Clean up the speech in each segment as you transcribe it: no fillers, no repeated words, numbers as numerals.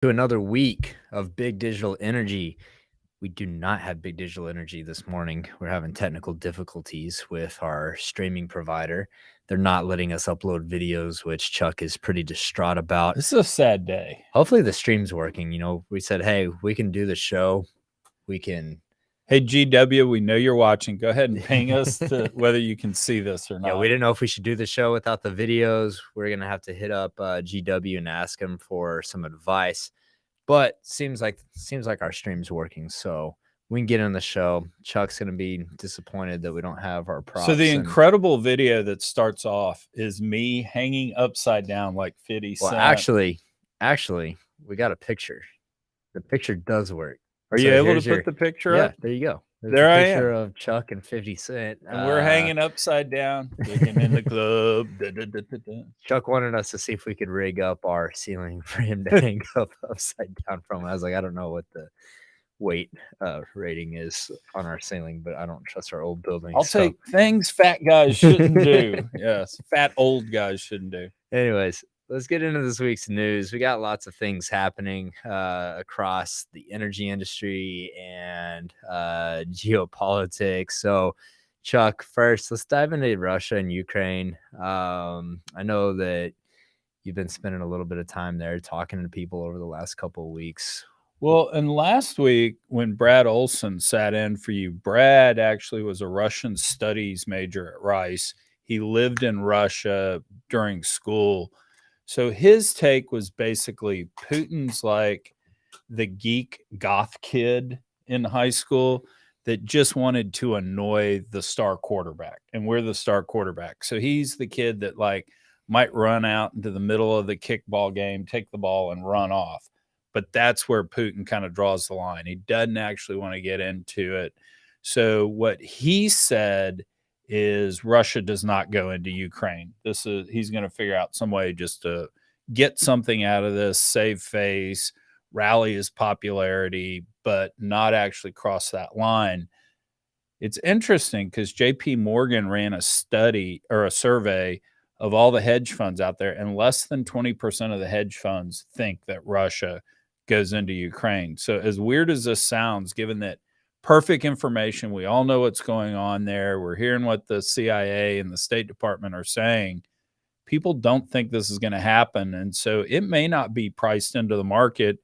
To another week of Big Digital Energy. We do not have Big Digital Energy this morning. We're having technical difficulties with our streaming provider. They're not letting us upload videos, which Chuck is pretty distraught about. This is a sad day. Hopefully the stream's working. We said, hey, we can do the show. We can. Hey, GW, we know you're watching. Go ahead and ping us to whether you can see this or not. Yeah, we didn't know if we should do the show without the videos. We're going to have to hit up GW and ask him for some advice. But seems like our stream's working, so we can get in the show. Chuck's gonna be disappointed that we don't have our props. So the incredible video that starts off is me hanging upside down like 50 Cent. Well, actually, we got a picture. The picture does work. Are you able to put the picture up? Yeah, there you go. There's there a picture of Chuck and 50 Cent. And we're hanging upside down, digging in the club. Chuck wanted us to see if we could rig up our ceiling for him to hang up upside down from. I was like, I don't know what the weight rating is on our ceiling, but I don't trust our old building. I'll take things fat guys shouldn't do. Yes, fat old guys shouldn't do. Anyways, let's get into this week's news. We got lots of things happening across the energy industry and geopolitics. So, Chuck, first, let's dive into Russia and Ukraine. I know that you've been spending a little bit of time there talking to people over the last couple of weeks. Well, and last week when Brad Olson sat in for you, Brad actually was a Russian studies major at Rice. He lived in Russia during school. So his take was basically Putin's like the geek goth kid in high school that just wanted to annoy the star quarterback. And we're the star quarterback. So he's the kid that like might run out into the middle of the kickball game, take the ball and run off. But that's where Putin kind of draws the line. He doesn't actually want to get into it. So what he said is Russia does not go into Ukraine. He's going to figure out some way just to get something out of this, save face, rally his popularity, but not actually cross that line. It's interesting because JP Morgan ran a study or a survey of all the hedge funds out there, and less than 20% of the hedge funds think that Russia goes into Ukraine. So as weird as this sounds, given that perfect information, we all know what's going on there, we're hearing what the CIA and the State Department are saying, people don't think this is going to happen. And so it may not be priced into the market,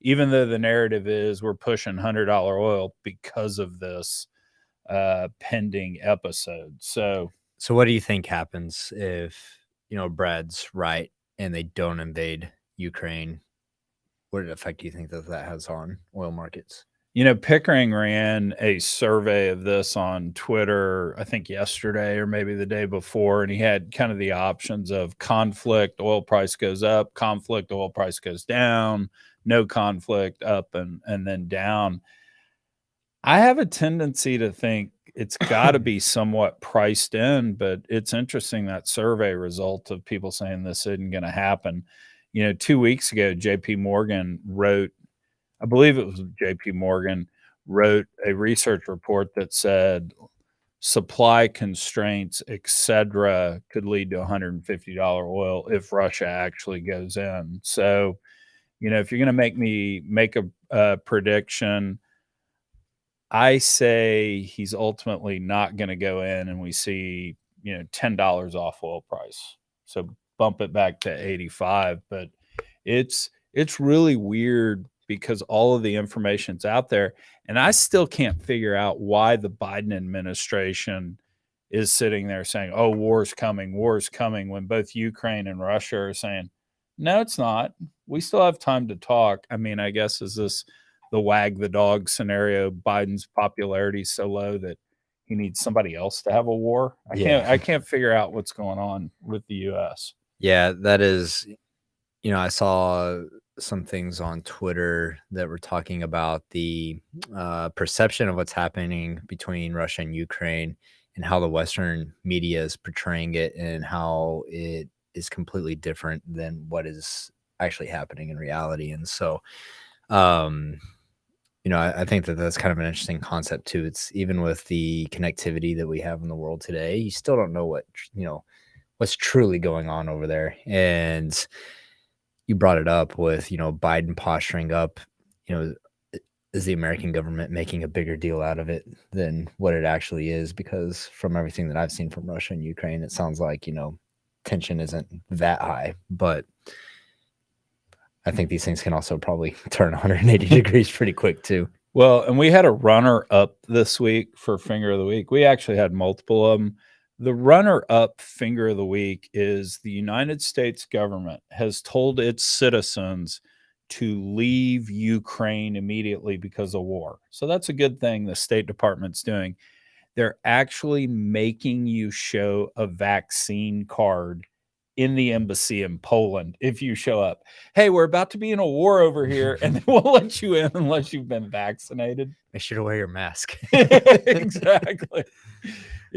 even though the narrative is we're pushing $100 oil because of this pending episode. So what do you think happens if, Brad's right and they don't invade Ukraine? What effect do you think that has on oil markets? Pickering ran a survey of this on Twitter, I think yesterday or maybe the day before, and he had kind of the options of conflict, oil price goes up, conflict, oil price goes down, no conflict, up and then down. I have a tendency to think it's got to be somewhat priced in, but it's interesting that survey result of people saying this isn't going to happen. 2 weeks ago, JP Morgan wrote, I believe it was JP Morgan, wrote a research report that said supply constraints, et cetera, could lead to $150 oil if Russia actually goes in. So, if you're going to make a prediction, I say he's ultimately not going to go in and we see, $10 off oil price. So bump it back to 85, but it's really weird because all of the information's out there. And I still can't figure out why the Biden administration is sitting there saying, oh, war's coming, when both Ukraine and Russia are saying, no, it's not. We still have time to talk. I mean, I guess is this the wag the dog scenario? Biden's popularity is so low that he needs somebody else to have a war. I can't figure out what's going on with the U.S. Yeah, that is, I saw some things on Twitter that were talking about the perception of what's happening between Russia and Ukraine and how the Western media is portraying it and how it is completely different than what is actually happening in reality. And so, I think that that's kind of an interesting concept too. It's even with the connectivity that we have in the world today, you still don't know what's truly going on over there. And, you brought it up with, Biden posturing up, you know, is the American government making a bigger deal out of it than what it actually is? Because from everything that I've seen from Russia and Ukraine, it sounds like, tension isn't that high. But I think these things can also probably turn 180 degrees pretty quick too. Well, and we had a runner up this week for Finger of the Week. We actually had multiple of them. The runner up Finger of the Week is the United States government has told its citizens to leave Ukraine immediately because of war. So that's a good thing the State Department's doing. They're actually making you show a vaccine card in the embassy in Poland if you show up. Hey, we're about to be in a war over here, and they won't let you in unless you've been vaccinated. Make sure to wear your mask. Exactly.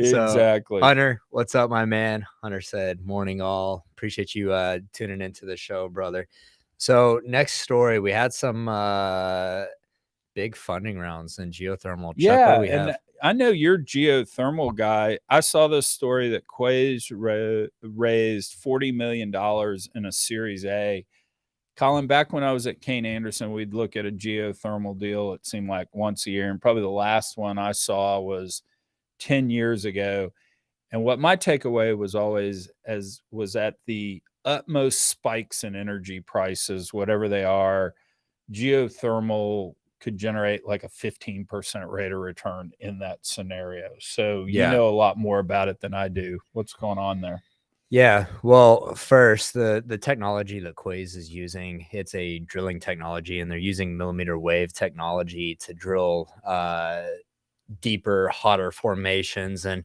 So, Exactly. Hunter, what's up, my man? Hunter said, morning all. Appreciate you tuning into the show, brother. So next story, we had some big funding rounds in geothermal. Chuck, what do we have? I know you're geothermal guy. I saw this story that Quays raised $40 million in a Series A. Collin, back when I was at Kane Anderson, we'd look at a geothermal deal, it seemed like once a year. And probably the last one I saw was 10 years ago. And what my takeaway was always was at the utmost spikes in energy prices, whatever they are, geothermal could generate like a 15% rate of return in that scenario. So you know a lot more about it than I do. What's going on there? Yeah, well, first, the technology that Quays is using, it's a drilling technology, and they're using millimeter wave technology to drill deeper, hotter formations. And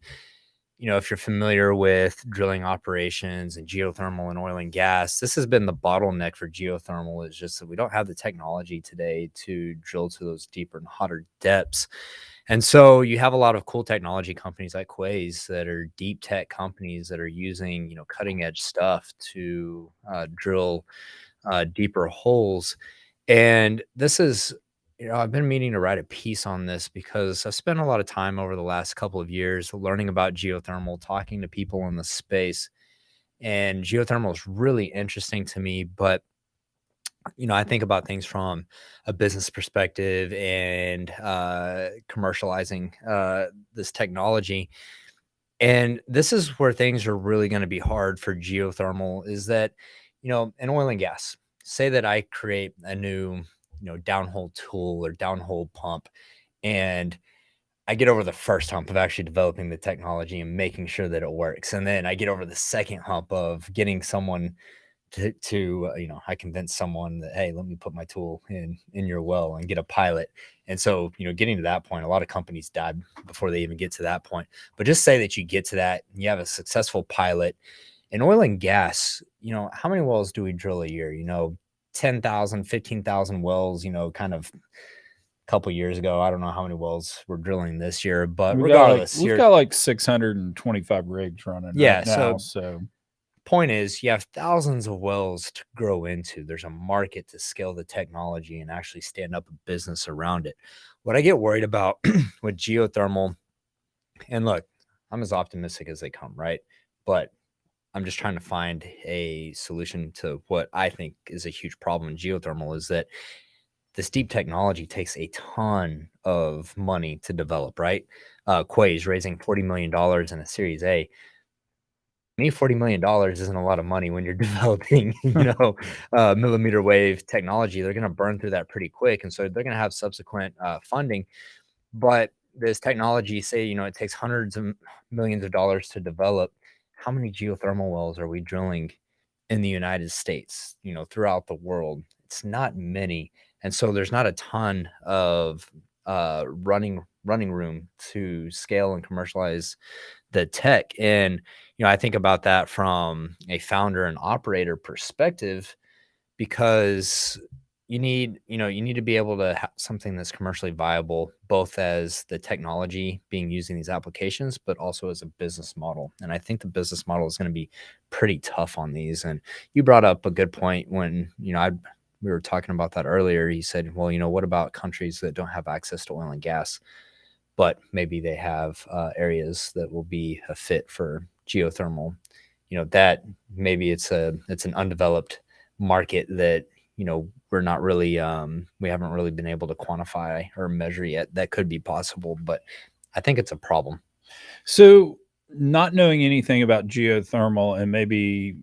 if you're familiar with drilling operations and geothermal and oil and gas, this has been the bottleneck for geothermal. It's just that we don't have the technology today to drill to those deeper and hotter depths. And so you have a lot of cool technology companies like Quays that are deep tech companies that are using, cutting edge stuff to drill deeper holes. And this is, I've been meaning to write a piece on this because I've spent a lot of time over the last couple of years learning about geothermal, talking to people in the space. And geothermal is really interesting to me, but I think about things from a business perspective and commercializing this technology. And this is where things are really going to be hard for geothermal is that, in oil and gas, say that I create a new, downhole tool or downhole pump, and I get over the first hump of actually developing the technology and making sure that it works. And then I get over the second hump of getting someone I convince someone that, hey, let me put my tool in your well and get a pilot. And so, getting to that point, a lot of companies died before they even get to that point. But just say that you get to that and you have a successful pilot in oil and gas. How many wells do we drill a year? 10,000, 15,000 wells, kind of a couple years ago. I don't know how many wells we're drilling this year, but regardless, we've got like 625 rigs running right now. So point is, you have thousands of wells to grow into. There's a market to scale the technology and actually stand up a business around it. What I get worried about with geothermal, and look, I'm as optimistic as they come, right? But I'm just trying to find a solution to what I think is a huge problem in geothermal is that this deep technology takes a ton of money to develop, right? Quay's raising $40 million in a Series A. Me, $40 million isn't a lot of money when you're developing, millimeter wave technology. They're going to burn through that pretty quick. And so they're going to have subsequent funding. But this technology, say, it takes hundreds of millions of dollars to develop. How many geothermal wells are we drilling in the United States, throughout the world? It's not many. And so there's not a ton of running room to scale and commercialize the tech. And I think about that from a founder and operator perspective, because you need to be able to have something that's commercially viable, both as the technology being used in these applications, but also as a business model. And I think the business model is going to be pretty tough on these. And you brought up a good point when, we were talking about that earlier. You said, well, what about countries that don't have access to oil and gas, but maybe they have areas that will be a fit for geothermal? That maybe it's an undeveloped market that, we're not really, we haven't really been able to quantify or measure yet. That could be possible, but I think it's a problem. So, not knowing anything about geothermal, and maybe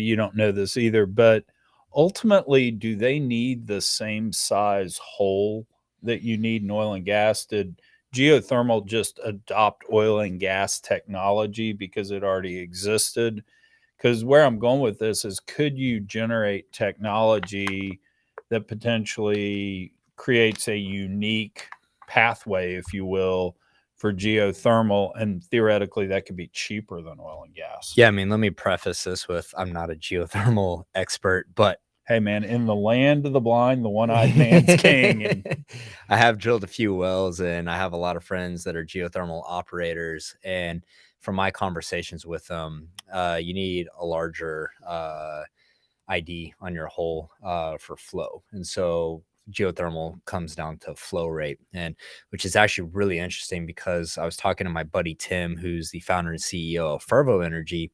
you don't know this either, but ultimately, do they need the same size hole that you need in oil and gas? Did geothermal just adopt oil and gas technology because it already existed? Because where I'm going with this is, could you generate technology that potentially creates a unique pathway, if you will, for geothermal, and theoretically that could be cheaper than oil and gas? Yeah, I mean, let me preface this with I'm not a geothermal expert, but Hey man, in the land of the blind, the one-eyed man's king. And I have drilled a few wells, and I have a lot of friends that are geothermal operators. And from my conversations with them, you need a larger ID on your hole for flow. And so geothermal comes down to flow rate, and which is actually really interesting because I was talking to my buddy Tim, who's the founder and CEO of Fervo Energy,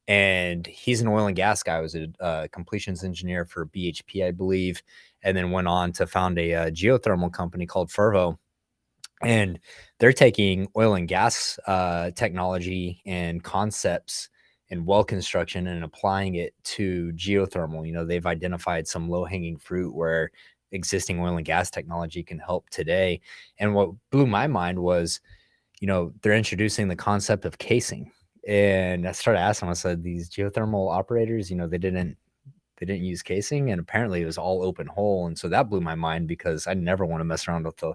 and he's an oil and gas guy. I was a completions engineer for BHP, I believe, and then went on to found a geothermal company called Fervo. And they're taking oil and gas technology and concepts and well construction and applying it to geothermal. They've identified some low hanging fruit where existing oil and gas technology can help today. And what blew my mind was, they're introducing the concept of casing. And I started asking, I said, these geothermal operators, they didn't use casing, and apparently it was all open hole. And so that blew my mind because I never want to mess around with a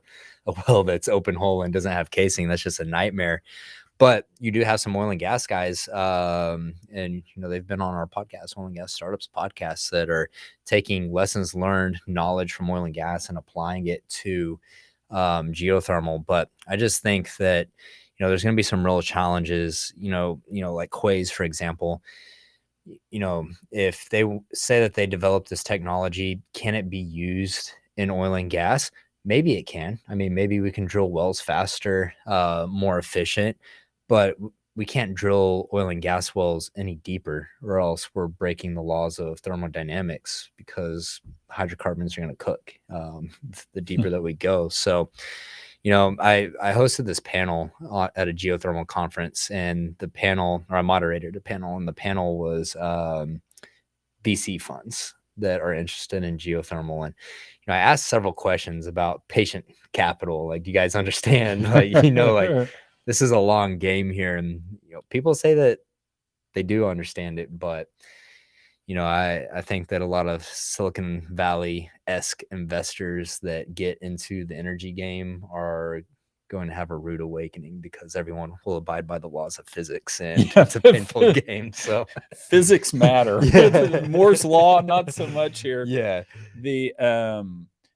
well that's open hole and doesn't have casing. That's just a nightmare. But you do have some oil and gas guys, and they've been on our podcast, Oil and Gas Startups podcasts, that are taking lessons learned, knowledge from oil and gas, and applying it to geothermal. But I just think that there's going to be some real challenges. Like Quays, for example. If they say that they developed this technology, can it be used in oil and gas? Maybe it can. I mean, maybe we can drill wells faster, more efficient, but we can't drill oil and gas wells any deeper, or else we're breaking the laws of thermodynamics, because hydrocarbons are going to cook the deeper that we go. So, I hosted this panel at a geothermal conference, and I moderated a panel, and the panel was VC funds that are interested in geothermal. And I asked several questions about patient capital. Like, do you guys understand? Like this is a long game here, and people say that they do understand it, but I think that a lot of Silicon Valley-esque investors that get into the energy game are going to have a rude awakening, because everyone will abide by the laws of physics, and it's a painful game. So physics matter. Yeah. Moore's law, not so much here. Yeah. The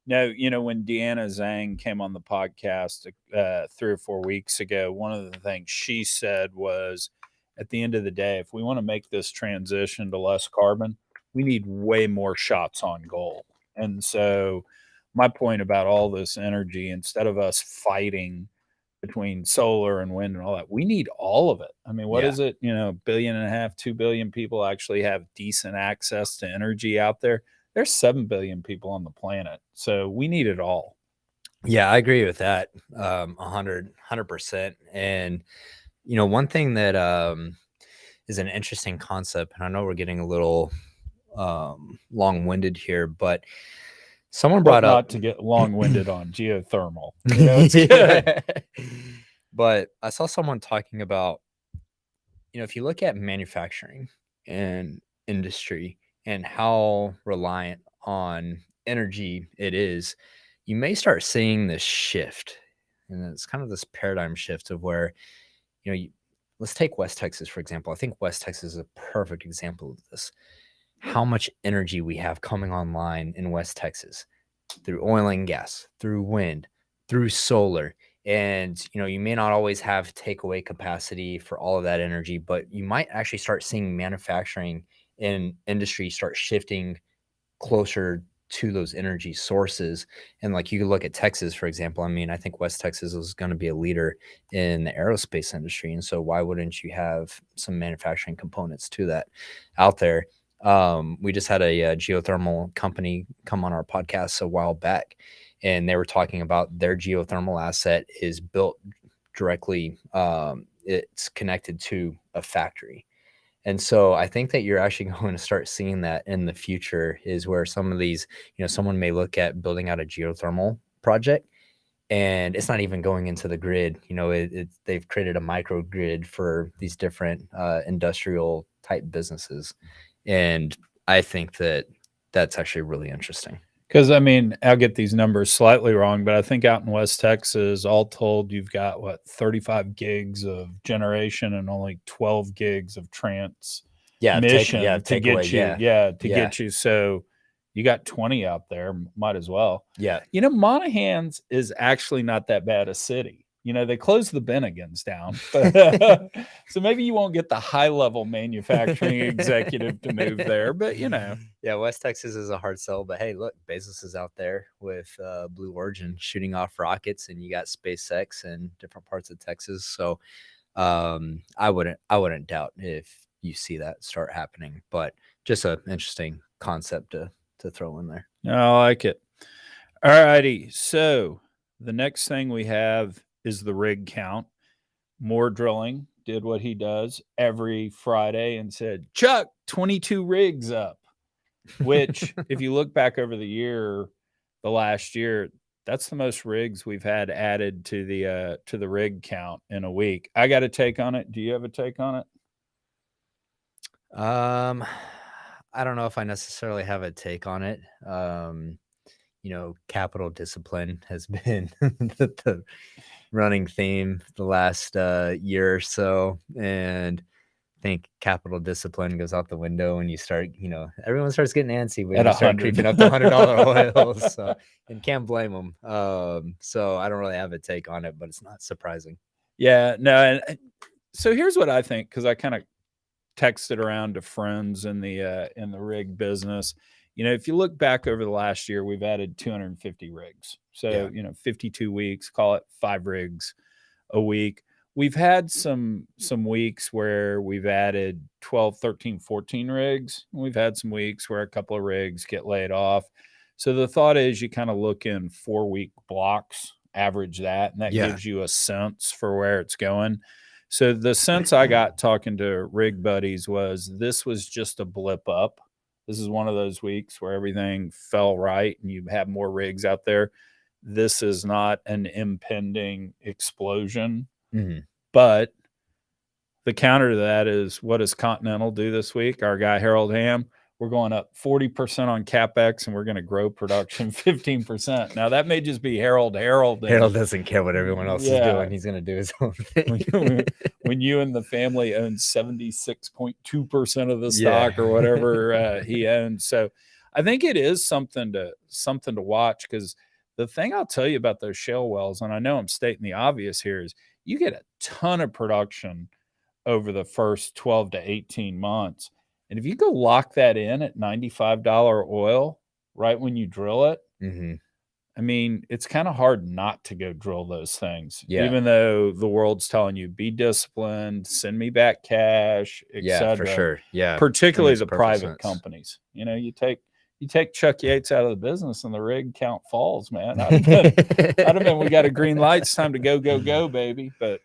no, when Deanna Zhang came on the podcast 3 or 4 weeks ago, one of the things she said was, at the end of the day, if we want to make this transition to less carbon, we need way more shots on goal. And so my point about all this energy, instead of us fighting between solar and wind and all that, we need all of it. I mean, what Yeah. is it? 1.5 billion, 2 billion people actually have decent access to energy out there. There's 7 billion people on the planet. So we need it all. Yeah, I agree with that. 100%. And one thing that is an interesting concept, and I know we're getting a little long-winded here, but someone brought up, not to get long-winded on geothermal. It's good. But I saw someone talking about, if you look at manufacturing and industry and how reliant on energy it is, you may start seeing this shift. And it's kind of this paradigm shift of where, let's take West Texas, for example. I think West Texas is a perfect example of this. How much energy we have coming online in West Texas through oil and gas, through wind, through solar. And, you may not always have takeaway capacity for all of that energy, but you might actually start seeing manufacturing and industry start shifting closer to those energy sources. And like, you could look at Texas, for example. I mean, I think West Texas is going to be a leader in the aerospace industry. And so why wouldn't you have some manufacturing components to that out there? We just had a geothermal company come on our podcast a while back, and they were talking about their geothermal asset is built directly. It's connected to a factory. And so I think that you're actually going to start seeing that in the future, is where some of these, someone may look at building out a geothermal project, and it's not even going into the grid. They've created a microgrid for these different industrial type businesses. And I think that that's actually really interesting. Because I mean, I'll get these numbers slightly wrong, but I think out in West Texas, all told, you've got 35 gigs of generation and only 12 gigs of transmission to get you. Yeah, to get you. So you got 20 out there. Might as well. Yeah. Monahans is actually not that bad a city. They closed the Bennigans down, so maybe you won't get the high-level manufacturing executive to move there. But yeah, West Texas is a hard sell. But hey, look, Bezos is out there with Blue Origin shooting off rockets, and you got SpaceX in different parts of Texas. So I wouldn't doubt if you see that start happening. But just an interesting concept to throw in there. I like it. All righty, so the next thing we have is the rig count. More Drilling did what he does every Friday and said, Chuck, 22 rigs up, which if you look back over the last year, that's the most rigs we've had added to the rig count in a week. I got a take on it. Do you have a take on it? I don't know if I necessarily have a take on it. Capital discipline has been the running theme the last year or so, and I think capital discipline goes out the window when you start, everyone starts getting antsy when you start creeping up to $100 oils. So, and can't blame them. So I don't really have a take on it, but it's not surprising. Yeah, no. And so here's what I think, because I kind of texted around to friends in the rig business. If you look back over the last year, we've added 250 rigs. So, 52 weeks, call it 5 rigs a week. We've had some weeks where we've added 12, 13, 14 rigs. We've had some weeks where a couple of rigs get laid off. So the thought is you kind of look in 4-week blocks, average that, and that gives you a sense for where it's going. So the sense I got talking to rig buddies was this was just a blip up. This is one of those weeks where everything fell right and you have more rigs out there. This is not an impending explosion. Mm-hmm. But the counter to that is, what does Continental do this week? Our guy, Harold Hamm, we're going up 40% on CapEx and we're going to grow production 15%. Now, that may just be Harold. Harold doesn't care what everyone else is doing. He's going to do his own thing. When you and the family own 76.2% of the stock or whatever he owns. So I think it is something to watch, because the thing I'll tell you about those shale wells, and I know I'm stating the obvious here, is you get a ton of production over the first 12 to 18 months. And if you go lock that in at $95 oil right when you drill it, I mean, it's kind of hard not to go drill those things. Even though the world's telling you, be disciplined, send me back cash, etc. For sure. Yeah. Particularly the private companies. You take Chuck Yates out of the business and the rig count falls, man. I'd have been, we got a green light. It's time to go, baby. But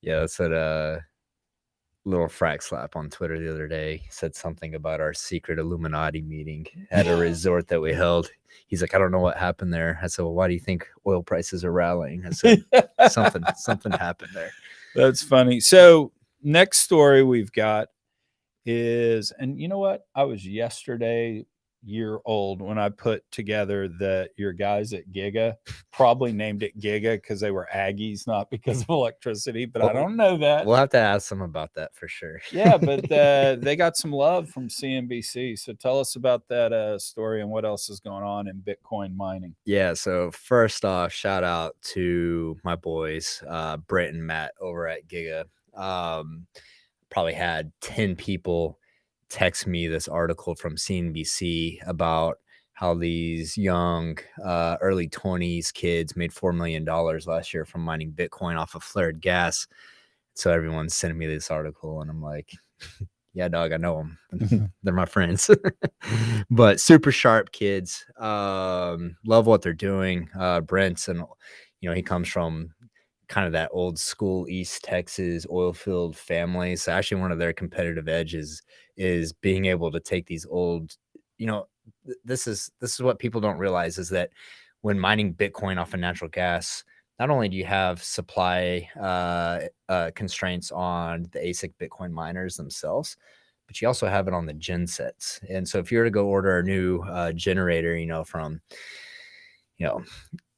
yeah, that's a little frack slap on Twitter the other day. He said something about our secret Illuminati meeting at a resort that we held. He's like, I don't know what happened there. I said, well, why do you think oil prices are rallying? I said, something happened there. That's funny. So next story we've got is, and you know what? I was yesterday year old when I put together that your guys at Giga probably named it Giga because they were Aggies, not because of electricity, but I don't know that. We'll have to ask them about that for sure. Yeah, but they got some love from CNBC. So tell us about that story and what else is going on in Bitcoin mining. Yeah, so first off, shout out to my boys, Brent and Matt over at Giga. Probably had 10 people text me this article from CNBC about how these young, early 20s kids made $4 million last year from mining Bitcoin off of flared gas. So everyone's sending me this article, and I'm like, Yeah, dog, I know them. They're my friends. But super sharp kids. Love what they're doing. Brent's, and he comes from kind of that old school East Texas oil field family. So actually one of their competitive edges is being able to take these old, this is what people don't realize, is that when mining Bitcoin off of natural gas, not only do you have supply constraints on the ASIC Bitcoin miners themselves, but you also have it on the gen sets. And so if you were to go order a new generator, from,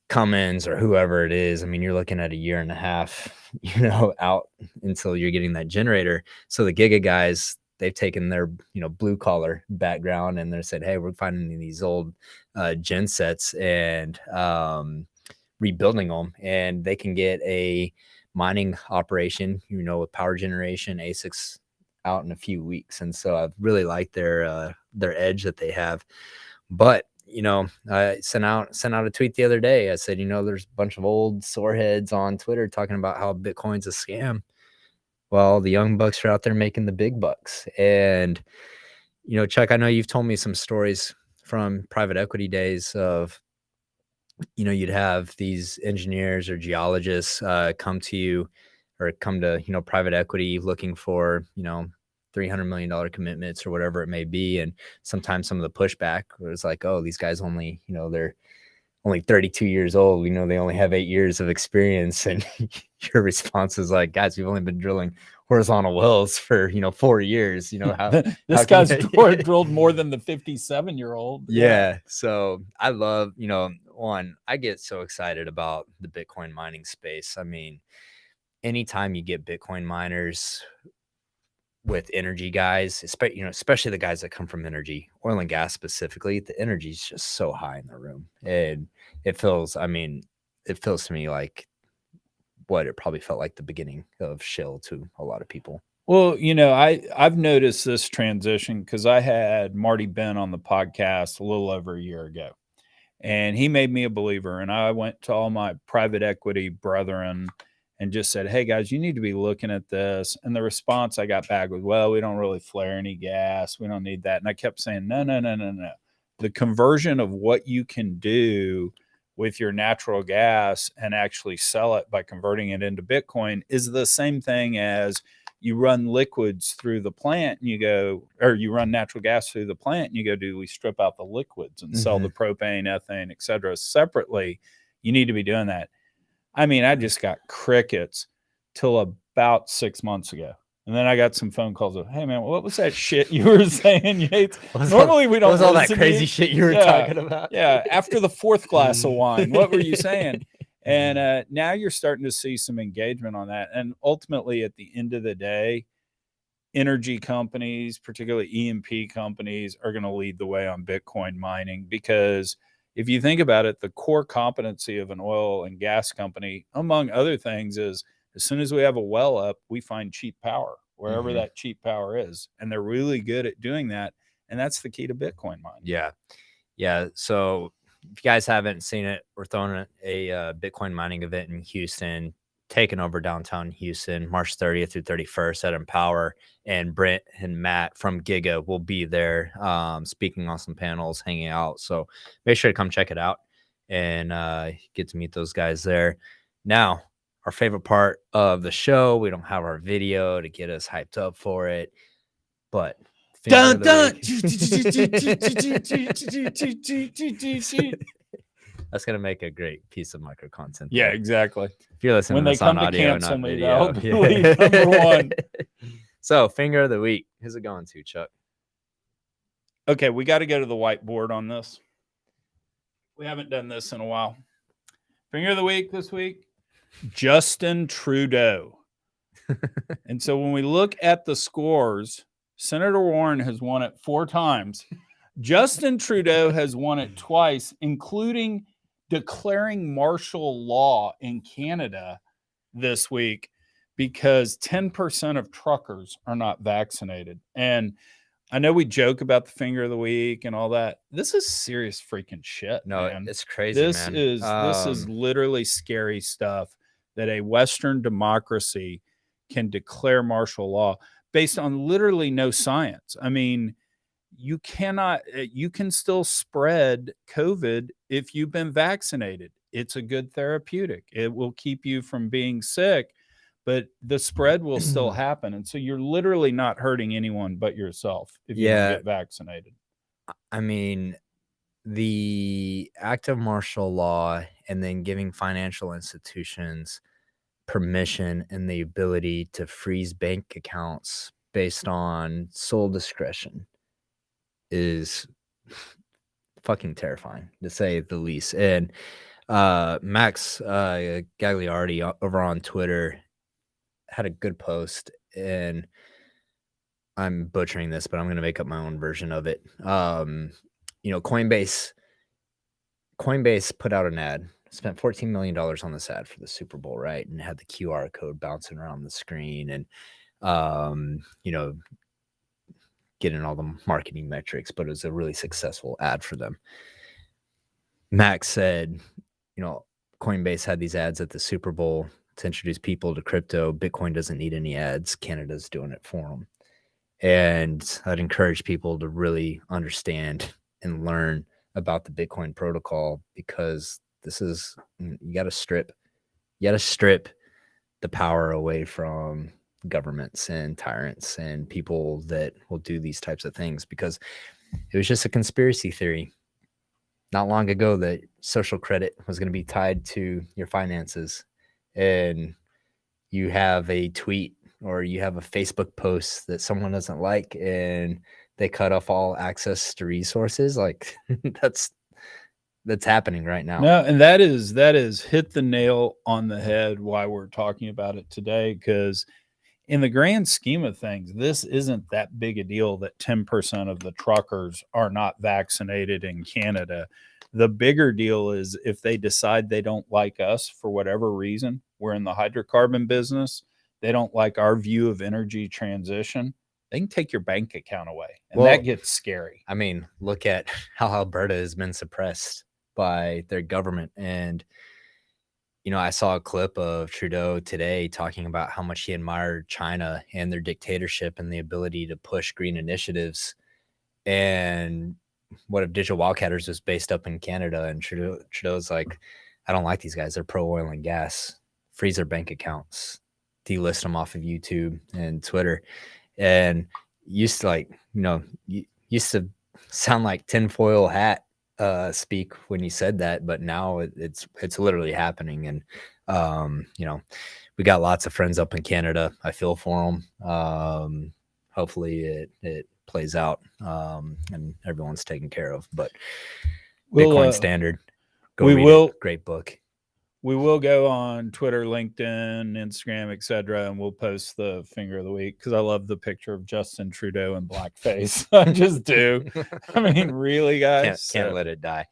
Cummins or whoever it is, I mean, you're looking at a year and a half, out until you're getting that generator. So the Giga guys, they've taken their, blue collar background, and they said, hey, we're finding these old gen sets and rebuilding them, and they can get a mining operation, with power generation ASICs out in a few weeks. And so I really like their edge that they have. But I sent out a tweet the other day. I said, there's a bunch of old soreheads on Twitter talking about how Bitcoin's a scam. Well, the young bucks are out there making the big bucks. And, Chuck, I know you've told me some stories from private equity days of, you'd have these engineers or geologists come to you, or come to, private equity looking for, $300 million commitments or whatever it may be. And sometimes some of the pushback was like, oh, these guys only, they're only 32 years old. They only have 8 years of experience. And your response is like, guys, we've only been drilling horizontal wells for, 4 years. This guy's drilled more than the 57-year-old. Yeah. So I love, I get so excited about the Bitcoin mining space. I mean, anytime you get Bitcoin miners with energy guys, especially the guys that come from energy, oil and gas specifically, the energy is just so high in the room. And it feels to me like what it probably felt like the beginning of shale to a lot of people. Well, I've noticed this transition because I had Marty Ben on the podcast a little over a year ago, and he made me a believer. And I went to all my private equity brethren and just said, hey, guys, you need to be looking at this. And the response I got back was, well, we don't really flare any gas. We don't need that. And I kept saying, no. The conversion of what you can do with your natural gas and actually sell it by converting it into Bitcoin is the same thing as you run liquids through the plant and you run natural gas through the plant and you go, do we strip out the liquids and sell the propane, ethane, et cetera, separately? You need to be doing that. I mean, I just got crickets till about 6 months ago. And then I got some phone calls of, hey, man, what was that shit you were saying, Yates? Normally we don't. What was all that crazy shit you were talking about? Yeah. After the fourth glass of wine, what were you saying? And now you're starting to see some engagement on that. And ultimately, at the end of the day, energy companies, particularly E&P companies, are going to lead the way on Bitcoin mining, because if you think about it, the core competency of an oil and gas company, among other things, is as soon as we have a well up, we find cheap power wherever that cheap power is. And they're really good at doing that. And that's the key to Bitcoin mining. Yeah. Yeah. So if you guys haven't seen it, we're throwing a Bitcoin mining event in Houston, taking over downtown Houston, March 30th through 31st at Empower. And Brent and Matt from Giga will be there speaking on some panels, hanging out. So make sure to come check it out and get to meet those guys there. Now, our favorite part of the show, we don't have our video to get us hyped up for it, but dun, dun. That's going to make a great piece of micro content. Yeah, exactly. If you're listening when to they this come on to audio, cancel not me, video. that'll be number one. So, finger of the week. Who's it going to, Chuck? Okay, we got to go to the whiteboard on this. We haven't done this in a while. Finger of the week this week, Justin Trudeau. And so when we look at the scores, Senator Warren has won it 4 times. Justin Trudeau has won it twice, including declaring martial law in Canada this week because 10% of truckers are not vaccinated. And I know we joke about the finger of the week and all that. This is serious freaking shit. No, man. it's crazy, This man. is literally scary stuff that a Western democracy can declare martial law. based on literally no science. I mean, you can still spread COVID if you've been vaccinated. It's a good therapeutic. It will keep you from being sick, but the spread will still happen. And so you're literally not hurting anyone but yourself if you don't get vaccinated. I mean, the act of martial law and then giving financial institutions permission and the ability to freeze bank accounts based on sole discretion is fucking terrifying, to say the least. And Max Gagliardi over on Twitter had a good post, and I'm butchering this, but I'm going to make up my own version of it. Coinbase put out an ad, spent $14 million on this ad for the Super Bowl, right? And had the QR code bouncing around the screen and, getting all the marketing metrics, but it was a really successful ad for them. Max said, Coinbase had these ads at the Super Bowl to introduce people to crypto. Bitcoin doesn't need any ads. Canada's doing it for them. And I'd encourage people to really understand and learn about the Bitcoin protocol, because you got to strip the power away from governments and tyrants and people that will do these types of things, because it was just a conspiracy theory not long ago that social credit was going to be tied to your finances, and you have a tweet or you have a Facebook post that someone doesn't like and they cut off all access to resources. Like that's happening right now. No, and that is hit the nail on the head why we're talking about it today, because in the grand scheme of things, this isn't that big a deal that 10% of the truckers are not vaccinated in Canada. The bigger deal is if they decide they don't like us for whatever reason. We're in the hydrocarbon business. They don't like our view of energy transition. They can take your bank account away, and that gets scary. I mean, look at how Alberta has been suppressed by their government. And, I saw a clip of Trudeau today talking about how much he admired China and their dictatorship and the ability to push green initiatives. And what if Digital Wildcatters was based up in Canada? And Trudeau's like, I don't like these guys. They're pro oil and gas. Freeze their bank accounts, delist them off of YouTube and Twitter. And used to sound like tinfoil hat speak when you said that, but now it's literally happening. And we got lots of friends up in Canada. I feel for them. Hopefully it plays out and everyone's taken care of. But Bitcoin Standard, great book. We will go on Twitter, LinkedIn, Instagram, etc., and we'll post the finger of the week, because I love the picture of Justin Trudeau in blackface. I just do. I mean, really, guys? Can't let it die.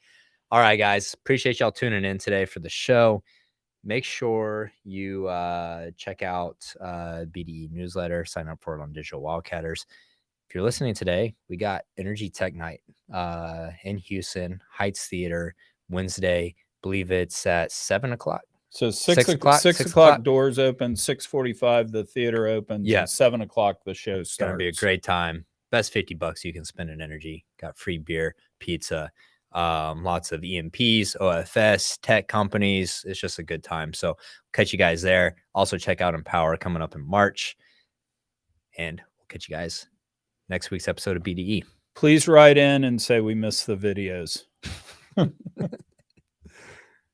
All right, guys. Appreciate y'all tuning in today for the show. Make sure you check out BDE newsletter. Sign up for it on Digital Wildcatters. If you're listening today, we got Energy Tech Night in Houston, Heights Theater, Wednesday. Believe it's at 7 o'clock. So 6 o'clock doors open, 6:45 the theater opens, and 7 o'clock the show starts. It's gonna be a great time. Best $50 you can spend in energy. Got free beer, pizza, lots of EMPs, OFS, tech companies. It's just a good time. So catch you guys there. Also check out Empower coming up in March, and we'll catch you guys next week's episode of BDE. Please write in and say we missed the videos.